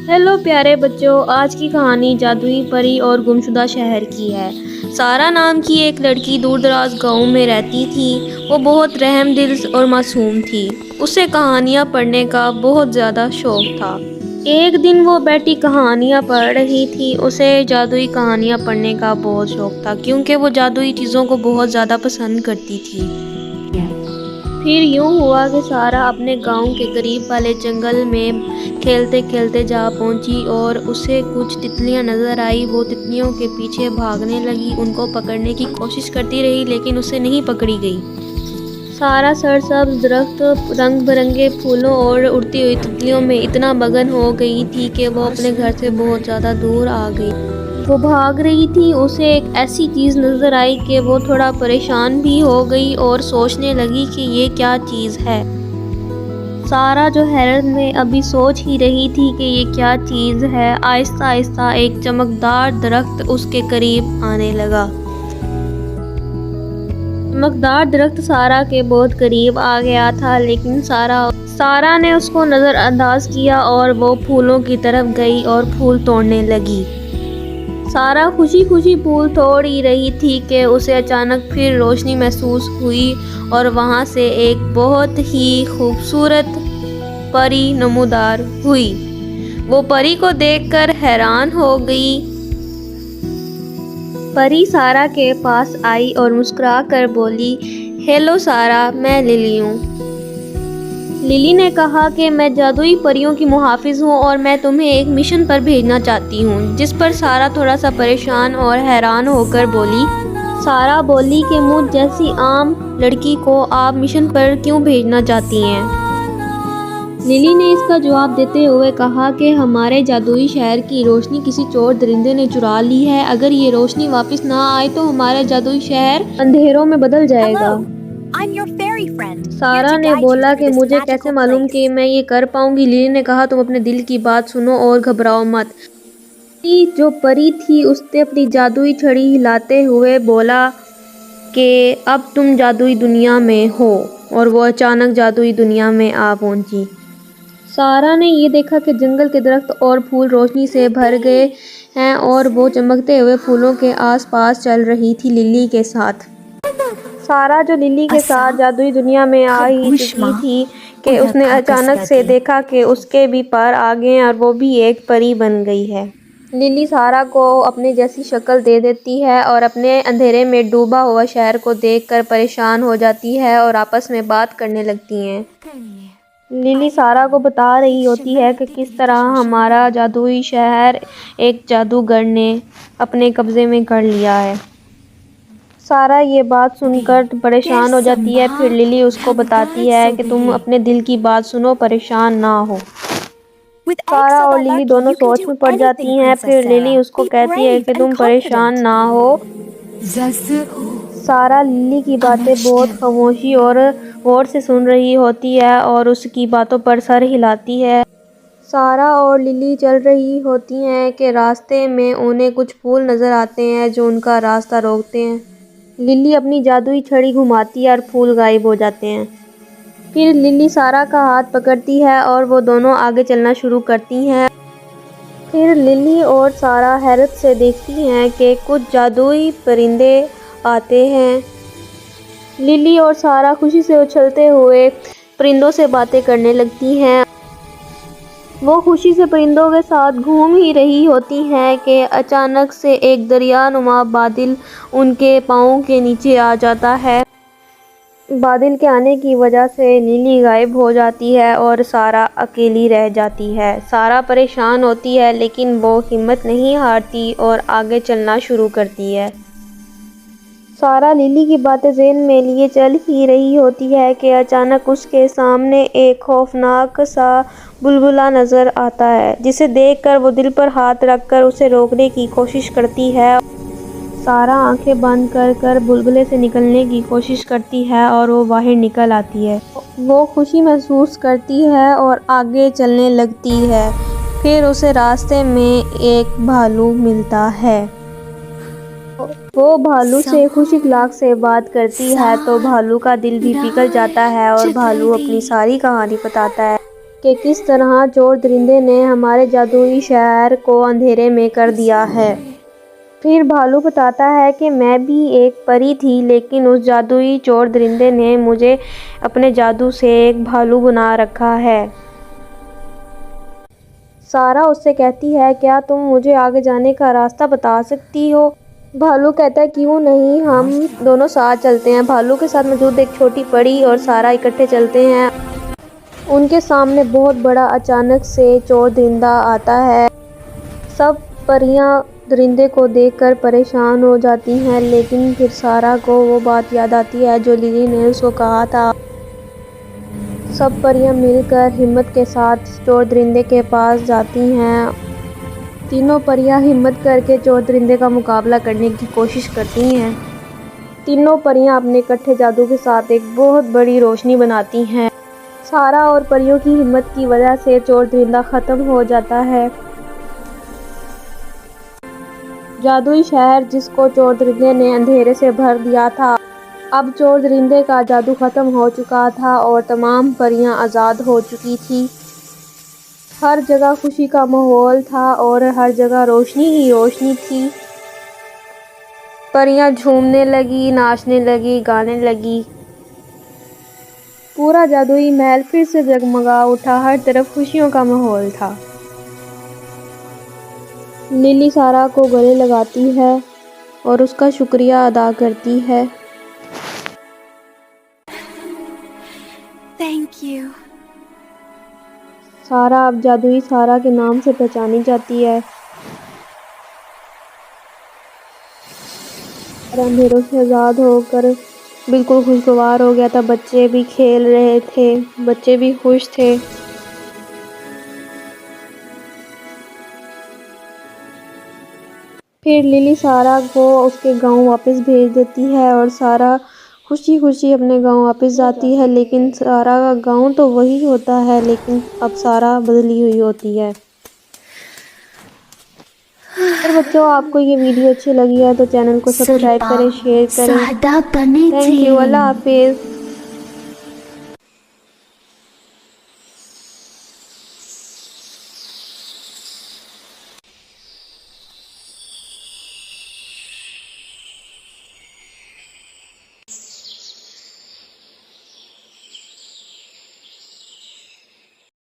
Hello प्यारे बच्चों, आज की कहानी जादुई परी और गुमशुदा शहर की है। सारा नाम की एक लड़की दूर दराज गाँव में रहती थी। वो बहुत रहम दिल और मासूम थी। उसे कहानियाँ पढ़ने का बहुत ज़्यादा शौक था। एक दिन वो बैठी कहानियाँ पढ़ रही थी। उसे जादुई कहानियाँ पढ़ने का बहुत शौक था क्योंकि वो जादुई चीज़ों को बहुत ज़्यादा पसंद करती थी। फिर यूं हुआ कि सारा अपने गांव के करीब वाले जंगल में खेलते खेलते जा पहुंची और उसे कुछ तितलियां नजर आई। वो तितलियों के पीछे भागने लगी, उनको पकड़ने की कोशिश करती रही लेकिन उसे नहीं पकड़ी गई। सारा सरसब्ज दरख्त, रंग बिरंगे फूलों और उड़ती हुई तितलियों में इतना मगन हो गई थी कि वो अपने घर से बहुत ज़्यादा दूर आ गई। वो भाग रही थी, उसे एक ऐसी चीज़ नज़र आई कि वो थोड़ा परेशान भी हो गई और सोचने लगी कि ये क्या चीज़ है। सारा जो हैरत में अभी सोच ही रही थी कि ये क्या चीज़ है, आहिस्ता आहिस्ता एक चमकदार दरख्त उसके करीब आने लगा। चमकदार दरख्त सारा के बहुत करीब आ गया था लेकिन सारा ने उसको नज़रअंदाज किया और वो फूलों की तरफ गई और फूल तोड़ने लगी। सारा खुशी खुशी फूल तोड़ ही रही थी कि उसे अचानक फिर रोशनी महसूस हुई और वहां से एक बहुत ही खूबसूरत परी नमूदार हुई। वो परी को देखकर हैरान हो गई। परी सारा के पास आई और मुस्कुरा कर बोली, हेलो सारा, मैं लिली हूँ। लिली ने कहा कि मैं जादुई परियों की मुहाफिज हूँ और मैं तुम्हें एक मिशन पर भेजना चाहती हूँ। जिस पर सारा थोड़ा सा परेशान और हैरान होकर बोली। सारा बोली कि मुझ जैसी आम लड़की को आप मिशन पर क्यों भेजना चाहती हैं? लिली ने इसका जवाब देते हुए कहा कि हमारे जादुई शहर की रोशनी किसी चोर दरिंदे ने चुरा ली है। अगर ये रोशनी वापस ना आए तो हमारा जादुई शहर अंधेरों में बदल जाएगा। सारा ने बोला कि मुझे कैसे मालूम कि मैं ये कर पाऊंगी। लिली ने कहा, तुम अपने दिल की बात सुनो और घबराओ मत। जो परी थी उसने अपनी जादुई छड़ी हिलाते हुए बोला कि अब तुम जादुई दुनिया में हो, और वो अचानक जादुई दुनिया में आ पहुंची। सारा ने ये देखा कि जंगल के दरख्त और फूल रोशनी से भर गए हैं और वो चमकते हुए फूलों के आसपास चल रही थी लिली के साथ। सारा जो लिली के साथ जादुई दुनिया में आ ही चुकी थी कि उसने अचानक से देखा कि उसके भी पर आ गए और वो भी एक परी बन गई है। लिली सारा को अपने जैसी शक्ल दे देती है और अपने अंधेरे में डूबा हुआ शहर को देखकर परेशान हो जाती है और आपस में बात करने लगती हैं। लिली सारा को बता रही होती है कि किस तरह हमारा जादुई शहर एक जादूगर ने अपने कब्जे में कर लिया है। सारा ये बात सुनकर परेशान हो जाती है। फिर लिली उसको बताती है कि तुम अपने दिल की बात सुनो, परेशान ना हो। सारा और लिली दोनों सोच में पड़ जाती हैं। फिर लिली उसको कहती है कि तुम परेशान ना हो। सारा लिली की बातें बहुत खामोशी और गौर से सुन रही होती है और उसकी बातों पर सर हिलाती है। सारा और लिली चल रही होती हैं कि रास्ते में उन्हें कुछ फूल नज़र आते हैं जो उनका रास्ता रोकते हैं। लिली अपनी जादुई छड़ी घुमाती है और फूल गायब हो जाते हैं। फिर लिली सारा का हाथ पकड़ती है और वो दोनों आगे चलना शुरू करती हैं। फिर लिली और सारा हैरत से देखती हैं कि कुछ जादुई परिंदे आते हैं। लिली और सारा खुशी से उछलते हुए परिंदों से बातें करने लगती हैं। वो खुशी से परिंदों के साथ घूम ही रही होती हैं कि अचानक से एक दरियानुमा बादल उनके पाँव के नीचे आ जाता है। बादल के आने की वजह से लिली गायब हो जाती है और सारा अकेली रह जाती है। सारा परेशान होती है लेकिन वो हिम्मत नहीं हारती और आगे चलना शुरू करती है। सारा लिली की बातें ज़हन में लिए चल ही रही होती है कि अचानक उसके सामने एक खौफनाक सा बुलबुला नज़र आता है, जिसे देखकर वो दिल पर हाथ रखकर उसे रोकने की कोशिश करती है। सारा आंखें बंद कर बुलबुले से निकलने की कोशिश करती है और वो बाहर निकल आती है। वो खुशी महसूस करती है और आगे चलने लगती है। फिर उसे रास्ते में एक भालू मिलता है। वो भालू से खुश इखलाक से बात करती है तो भालू का दिल भी पिघल जाता है और भालू अपनी सारी कहानी बताता है कि किस तरह चोर दरिंदे ने हमारे जादुई शहर को अंधेरे में कर दिया है। फिर भालू बताता है कि मैं भी एक परी थी, लेकिन उस जादुई चोर दरिंदे ने मुझे अपने जादू से एक भालू बना रखा है। सारा उससे कहती है, क्या तुम मुझे आगे जाने का रास्ता बता सकती हो? भालू कहता है, क्यों नहीं, हम दोनों साथ चलते हैं। भालू के साथ मौजूद एक छोटी परी और सारा इकट्ठे चलते हैं। उनके सामने बहुत बड़ा अचानक से चोर दरिंदा आता है। सब परियां दरिंदे को देखकर परेशान हो जाती हैं, लेकिन फिर सारा को वो बात याद आती है जो लिली ने उसको कहा था। सब परियां मिलकर हिम्मत के साथ चोर दरिंदे के पास जाती हैं। तीनों परियां हिम्मत करके चोर दरिंदे का मुकाबला करने की कोशिश करती हैं। तीनों परियां अपने इकट्ठे जादू के साथ एक बहुत बड़ी रोशनी बनाती हैं। सारा और परियों की हिम्मत की वजह से चोर दरिंदा ख़त्म हो जाता है। जादुई शहर जिसको चोर दरिंदे ने अंधेरे से भर दिया था, अब चोर दरिंदे का जादू ख़त्म हो चुका था और तमाम परियां आज़ाद हो चुकी थी। हर जगह खुशी का माहौल था और हर जगह रोशनी ही रोशनी थी। परियां झूमने लगी, नाचने लगी, गाने लगी। पूरा जादुई महल फिर से जगमगा उठा, हर तरफ खुशियों का माहौल था। लिली सारा को गले लगाती है और उसका शुक्रिया अदा करती है। Thank you. सारा अब जादुई सारा के नाम से पहचानी जाती है। अंधेरों से आज़ाद होकर बिल्कुल खुशगवार हो गया था। बच्चे भी खेल रहे थे, बच्चे भी खुश थे। फिर लिली सारा को उसके गांव वापस भेज देती है और सारा खुशी खुशी अपने गांव वापस जाती है। लेकिन सारा का गांव तो वही होता है, लेकिन अब सारा बदली हुई होती है। अगर बच्चों आपको ये वीडियो अच्छी लगी है तो चैनल को सब्सक्राइब करें, शेयर करें। थैंक यू, अल्लाह हाफिज़।